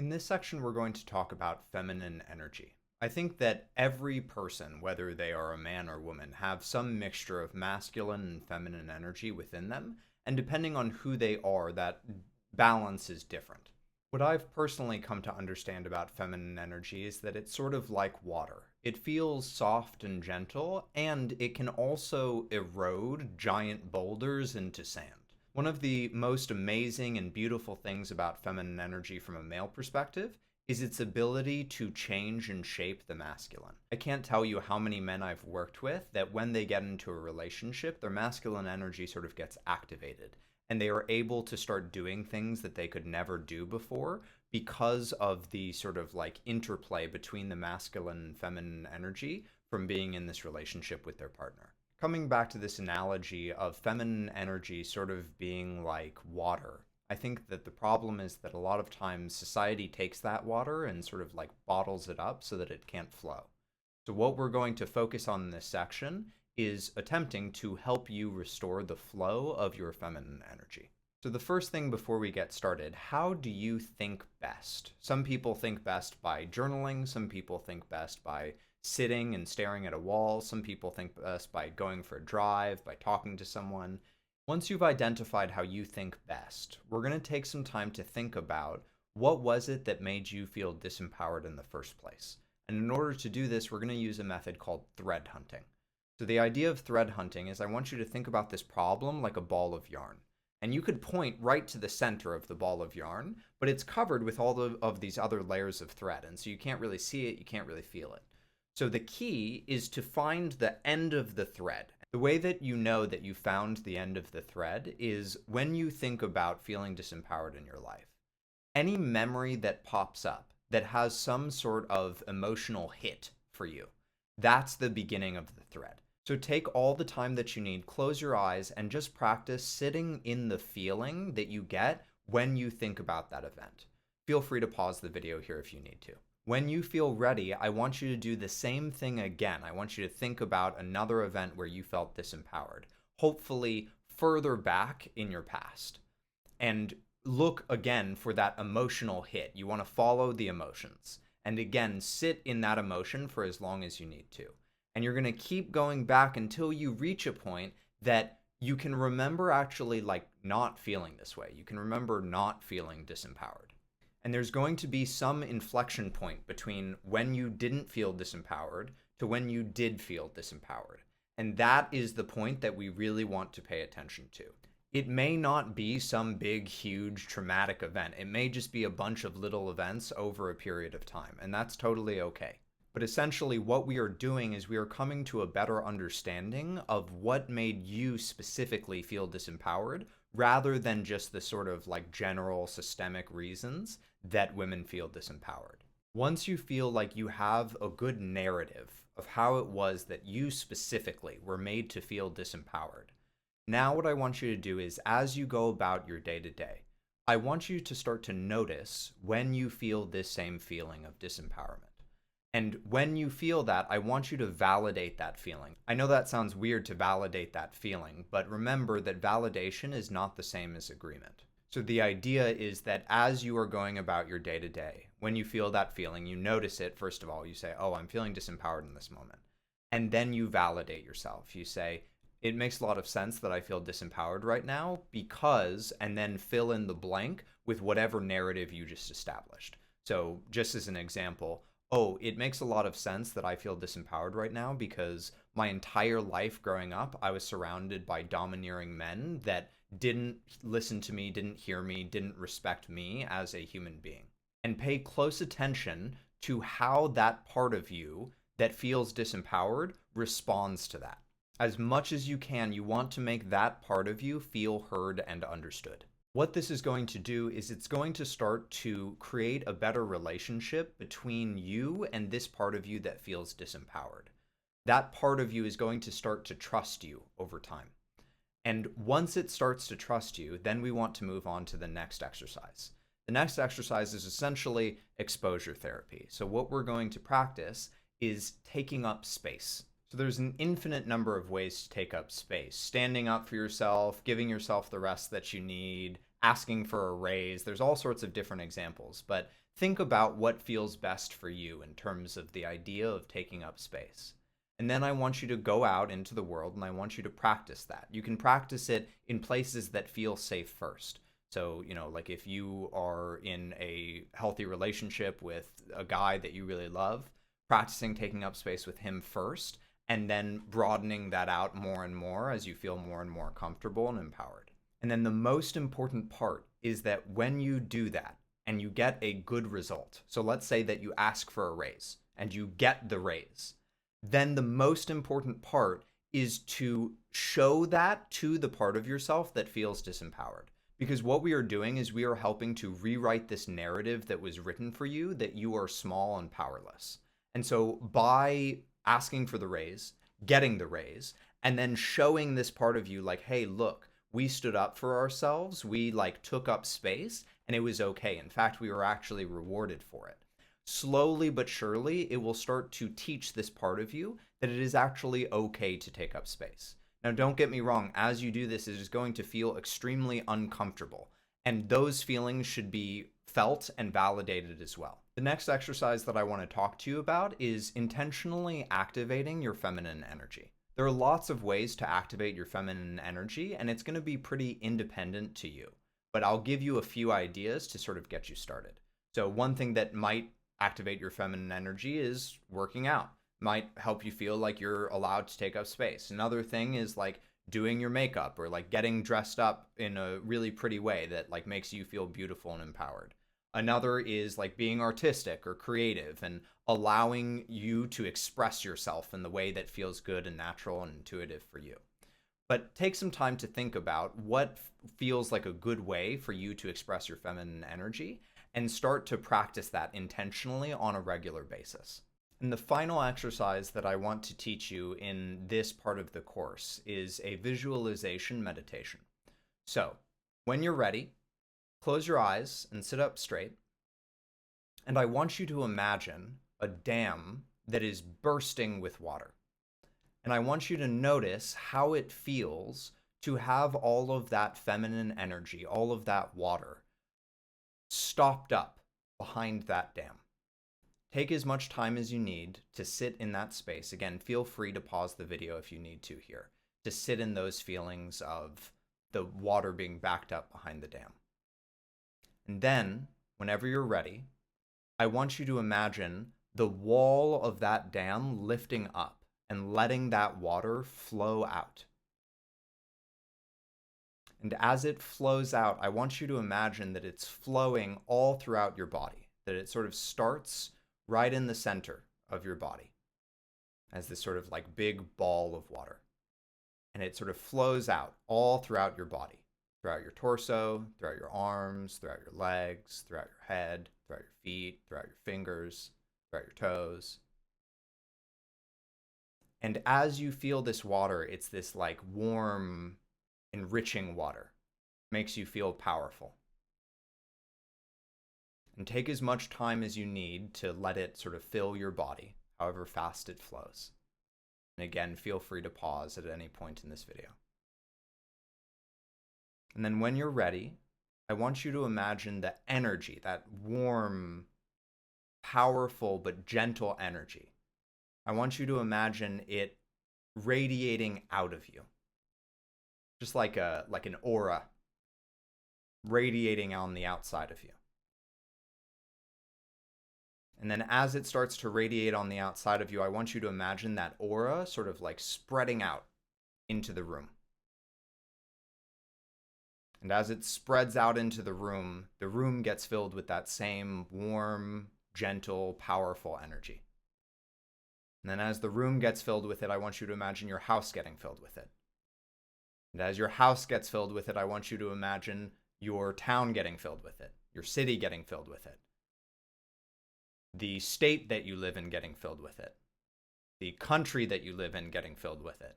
In this section, we're going to talk about feminine energy. I think that every person, whether they are a man or woman, have some mixture of masculine and feminine energy within them, and depending on who they are, that balance is different. What I've personally come to understand about feminine energy is that it's sort of like water. It feels soft and gentle, and it can also erode giant boulders into sand. One of the most amazing and beautiful things about feminine energy from a male perspective is its ability to change and shape the masculine. I can't tell you how many men I've worked with that when they get into a relationship, their masculine energy sort of gets activated and they are able to start doing things that they could never do before because of the sort of like interplay between the masculine and feminine energy from being in this relationship with their partner. Coming back to this analogy of feminine energy sort of being like water, I think that the problem is that a lot of times society takes that water and sort of like bottles it up so that it can't flow. So what we're going to focus on in this section is attempting to help you restore the flow of your feminine energy. So the first thing before we get started, how do you think best? Some people think best by journaling, some people think best by sitting and staring at a wall, some people think best by going for a drive, by talking to someone. Once you've identified how you think best, we're going to take some time to think about what was it that made you feel disempowered in the first place. And in order to do this, we're going to use a method called thread hunting. So the idea of thread hunting is I want you to think about this problem like a ball of yarn. And you could point right to the center of the ball of yarn, but it's covered with all of these other layers of thread. And so you can't really see it, you can't really feel it. So the key is to find the end of the thread. The way that you know that you found the end of the thread is when you think about feeling disempowered in your life. Any memory that pops up that has some sort of emotional hit for you, that's the beginning of the thread. So take all the time that you need, close your eyes, and just practice sitting in the feeling that you get when you think about that event. Feel free to pause the video here if you need to. When you feel ready, I want you to do the same thing again. I want you to think about another event where you felt disempowered, hopefully further back in your past. And look again for that emotional hit. You want to follow the emotions. And again, sit in that emotion for as long as you need to. And you're going to keep going back until you reach a point that you can remember actually like not feeling this way. You can remember not feeling disempowered. And there's going to be some inflection point between when you didn't feel disempowered to when you did feel disempowered. And that is the point that we really want to pay attention to. It may not be some big, huge, traumatic event. It may just be a bunch of little events over a period of time, and that's totally okay. But essentially what we are doing is we are coming to a better understanding of what made you specifically feel disempowered rather than just the sort of like general systemic reasons that women feel disempowered. Once you feel like you have a good narrative of how it was that you specifically were made to feel disempowered, now what I want you to do is as you go about your day-to-day, I want you to start to notice when you feel this same feeling of disempowerment. And when you feel that, I want you to validate that feeling. I know that sounds weird to validate that feeling, but remember that validation is not the same as agreement. So the idea is that as you are going about your day-to-day, when you feel that feeling, you notice it, first of all, you say, oh, I'm feeling disempowered in this moment. And then you validate yourself. You say, it makes a lot of sense that I feel disempowered right now because, and then fill in the blank with whatever narrative you just established. So just as an example, oh, it makes a lot of sense that I feel disempowered right now because my entire life growing up, I was surrounded by domineering men that didn't listen to me, didn't hear me, didn't respect me as a human being. And pay close attention to how that part of you that feels disempowered responds to that. As much as you can, you want to make that part of you feel heard and understood. What this is going to do is it's going to start to create a better relationship between you and this part of you that feels disempowered. That part of you is going to start to trust you over time. And once it starts to trust you, then we want to move on to the next exercise. The next exercise is essentially exposure therapy. So what we're going to practice is taking up space. So there's an infinite number of ways to take up space. Standing up for yourself, giving yourself the rest that you need, asking for a raise. There's all sorts of different examples, but think about what feels best for you in terms of the idea of taking up space. And then I want you to go out into the world and I want you to practice that. You can practice it in places that feel safe first. So, like if you are in a healthy relationship with a guy that you really love, practicing taking up space with him first, and then broadening that out more and more as you feel more and more comfortable and empowered. And then the most important part is that when you do that and you get a good result, so let's say that you ask for a raise and you get the raise, then the most important part is to show that to the part of yourself that feels disempowered. Because what we are doing is we are helping to rewrite this narrative that was written for you that you are small and powerless. And so by asking for the raise, getting the raise, and then showing this part of you like, hey, look, we stood up for ourselves, we took up space, and it was okay. In fact, we were actually rewarded for it. Slowly but surely, it will start to teach this part of you that it is actually okay to take up space. Now, don't get me wrong, as you do this, it is going to feel extremely uncomfortable, and those feelings should be felt and validated as well. The next exercise that I want to talk to you about is intentionally activating your feminine energy. There are lots of ways to activate your feminine energy, and it's going to be pretty independent to you, but I'll give you a few ideas to sort of get you started. So one thing that might activate your feminine energy is working out. Might help you feel like you're allowed to take up space. Another thing is doing your makeup or getting dressed up in a really pretty way that makes you feel beautiful and empowered. Another is being artistic or creative and allowing you to express yourself in the way that feels good and natural and intuitive for you. But take some time to think about what feels like a good way for you to express your feminine energy and start to practice that intentionally on a regular basis. And the final exercise that I want to teach you in this part of the course is a visualization meditation. So, when you're ready, close your eyes and sit up straight. And I want you to imagine a dam that is bursting with water. And I want you to notice how it feels to have all of that feminine energy, all of that water, stopped up behind that dam. Take as much time as you need to sit in that space. Again, feel free to pause the video if you need to here, to sit in those feelings of the water being backed up behind the dam. And then, whenever you're ready, I want you to imagine the wall of that dam lifting up and letting that water flow out. And as it flows out, I want you to imagine that it's flowing all throughout your body, that it sort of starts right in the center of your body as this sort of big ball of water. And it sort of flows out all throughout your body, throughout your torso, throughout your arms, throughout your legs, throughout your head, throughout your feet, throughout your fingers, throughout your toes. And as you feel this water, it's this warm, enriching water. Makes you feel powerful. And take as much time as you need to let it sort of fill your body, however fast it flows. And again, feel free to pause at any point in this video. And then when you're ready, I want you to imagine the energy, that warm, powerful, but gentle energy. I want you to imagine it radiating out of you. Just like an aura radiating on the outside of you. And then as it starts to radiate on the outside of you, I want you to imagine that aura sort of spreading out into the room. And as it spreads out into the room gets filled with that same warm, gentle, powerful energy. And then as the room gets filled with it, I want you to imagine your house getting filled with it. And as your house gets filled with it, I want you to imagine your town getting filled with it, your city getting filled with it, the state that you live in getting filled with it, the country that you live in getting filled with it,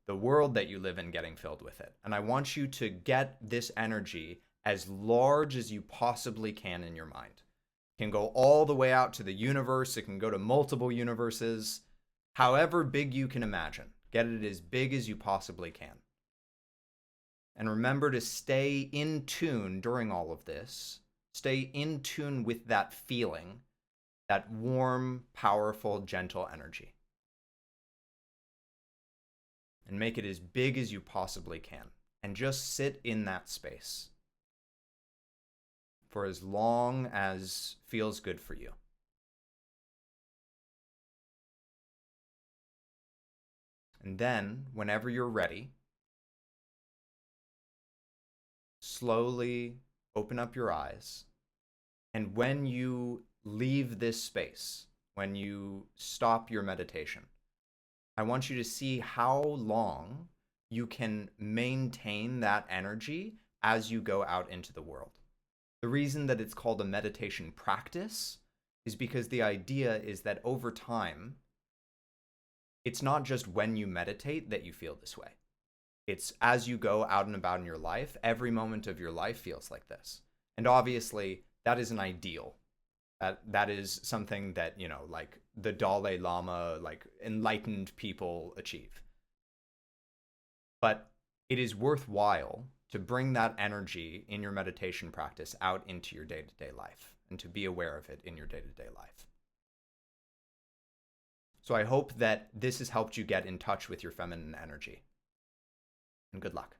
the world that you live in getting filled with it. And I want you to get this energy as large as you possibly can in your mind. It can go all the way out to the universe. It can go to multiple universes. However big you can imagine. Get it as big as you possibly can. And remember to stay in tune during all of this Stay in tune with that feeling, that warm, powerful, gentle energy. And make it as big as you possibly can. And just sit in that space for as long as feels good for you. And then, whenever you're ready, slowly open up your eyes. And when you leave this space, when you stop your meditation, I want you to see how long you can maintain that energy as you go out into the world. The reason that it's called a meditation practice is because the idea is that over time, it's not just when you meditate that you feel this way. It's as you go out and about in your life, every moment of your life feels like this. And obviously, that is an ideal. That is something that, like the Dalai Lama, like enlightened people achieve. But it is worthwhile to bring that energy in your meditation practice out into your day-to-day life and to be aware of it in your day-to-day life. So I hope that this has helped you get in touch with your feminine energy. And good luck.